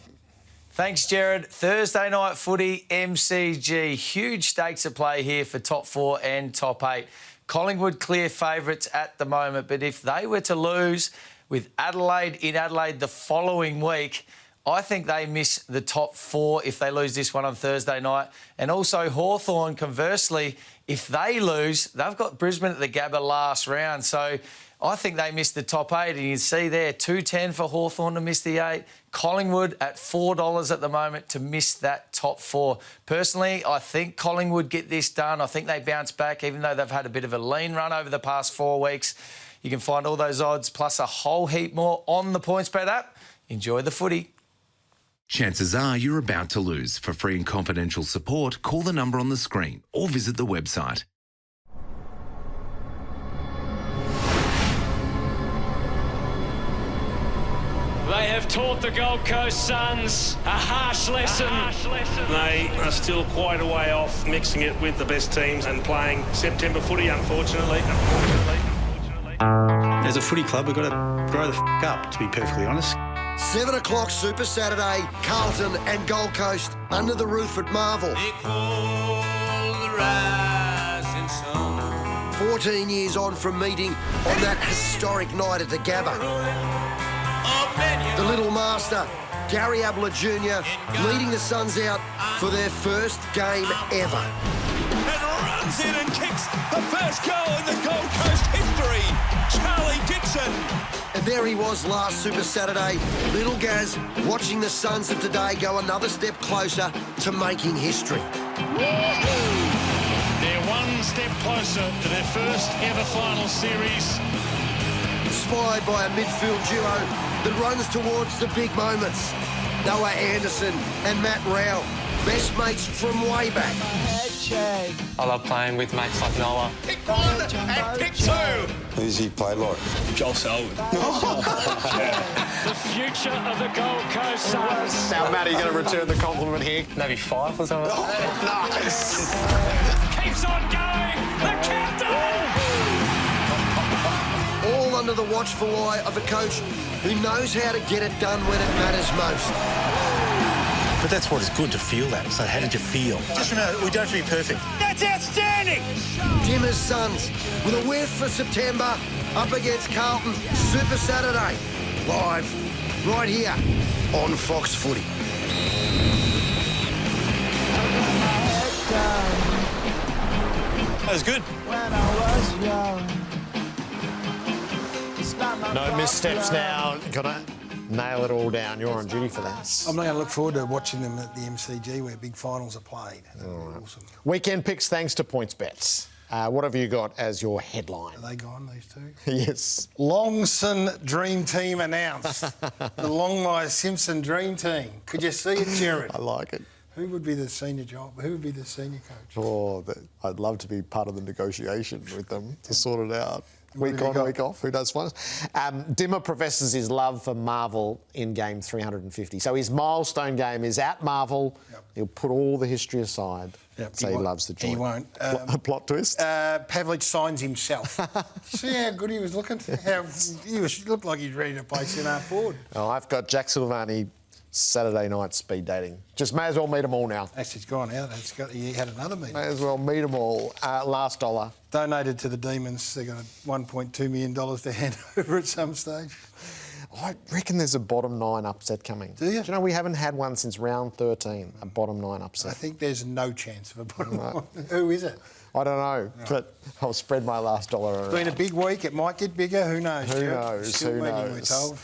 Speaker 19: Thanks, Jared. Thursday night footy, MCG. Huge stakes at play here for top 4 and top 8. Collingwood clear favourites at the moment, but if they were to lose with Adelaide in Adelaide the following week, I think they miss the top 4 if they lose this one on Thursday night. And also Hawthorn, conversely, if they lose, they've got Brisbane at the Gabba last round. So I think they missed the top 8, and you can see there, $2.10 for Hawthorn to miss the 8. Collingwood at $4 at the moment to miss that top 4. Personally, I think Collingwood get this done. I think they bounce back, even though they've had a bit of a lean run over the past 4 weeks. You can find all those odds, plus a whole heap more on the PointsBet app. Enjoy the footy.
Speaker 20: Chances are you're about to lose. For free and confidential support, call the number on the screen or visit the website.
Speaker 10: They have taught the Gold Coast Suns a harsh lesson.
Speaker 21: They are still quite a way off mixing it with the best teams and playing September footy, unfortunately.
Speaker 13: As a footy club, we've got to grow the up, to be perfectly honest.
Speaker 22: 7 o'clock Super Saturday, Carlton and Gold Coast under the roof at Marvel. 14 years on from meeting on that historic night at the Gabba. The little master, Gary Ablett Jr., leading the Suns out for their first game ever.
Speaker 23: And runs in and kicks the first goal in the Gold Coast history, Charlie Dixon.
Speaker 22: And there he was last Super Saturday, little Gaz, watching the Suns of today go another step closer to making history.
Speaker 24: They're one step closer to their first ever final series.
Speaker 22: Inspired by a midfield duo that runs towards the big moments. Noah Anderson and Matt Rowell, best mates from way back.
Speaker 25: I love playing with mates like Noah.
Speaker 23: Pick 1 and pick 2.
Speaker 5: Who's he play like?
Speaker 23: Joel Selwood.
Speaker 10: The future of the Gold Coast Suns.
Speaker 1: Now, Matt, are you going to return the compliment here?
Speaker 25: Maybe 5 or something.
Speaker 1: Nice.
Speaker 10: Keeps on going. The countdown.
Speaker 22: All under the watchful eye of a coach who knows how to get it done when it matters most.
Speaker 13: But that's what is good, to feel that. So how did you feel? Just remember, we don't have to be perfect.
Speaker 23: That's outstanding.
Speaker 22: Dimmer's Suns with a whiff for September up against Carlton. Super Saturday. Live right here on Fox Footy.
Speaker 13: That was good.
Speaker 9: When I was young.
Speaker 1: No missteps now. Got to nail it all down. You're on duty for that.
Speaker 2: I'm not going to look forward to watching them at the MCG where big finals are played. Awesome.
Speaker 1: Weekend picks thanks to PointsBet. What have you got as your headline?
Speaker 2: Are they gone, these two?
Speaker 1: Yes.
Speaker 2: Longson Dream Team announced. The Longmire Simpson Dream Team. Could you see it, Jared?
Speaker 1: I like it.
Speaker 2: Who would be the senior job? Who would be the senior coach?
Speaker 1: Oh, I'd love to be part of the negotiation with them to sort it out. Week on, week off, who does one? Dimmer professes his love for Marvel in game 350. So his milestone game is at Marvel. Yep. He'll put all the history aside.
Speaker 2: Yep.
Speaker 1: So he loves the joint.
Speaker 2: He won't.
Speaker 1: Plot twist?
Speaker 2: Pavlich signs himself. See how good he was looking? He looked like he's ready to play centre forward.
Speaker 1: Oh, I've got Jack Silvani Saturday night speed dating. Just may as well meet them all now.
Speaker 2: Actually, it's gone out. He had another meeting.
Speaker 1: May as well meet them all. Last dollar.
Speaker 2: Donated to the Demons. They got $1.2 million to hand over at some stage.
Speaker 1: I reckon there's a bottom 9 upset coming.
Speaker 2: Do you?
Speaker 1: Do you know we haven't had one since round 13, a bottom 9 upset?
Speaker 2: I think there's no chance of a bottom 9. Who is it?
Speaker 1: I don't know, but I'll spread my last dollar around.
Speaker 2: It's been a big week. It might get bigger. Who knows?
Speaker 1: Who knows?
Speaker 2: Still
Speaker 1: Who
Speaker 2: waiting,
Speaker 1: knows?
Speaker 2: we're told.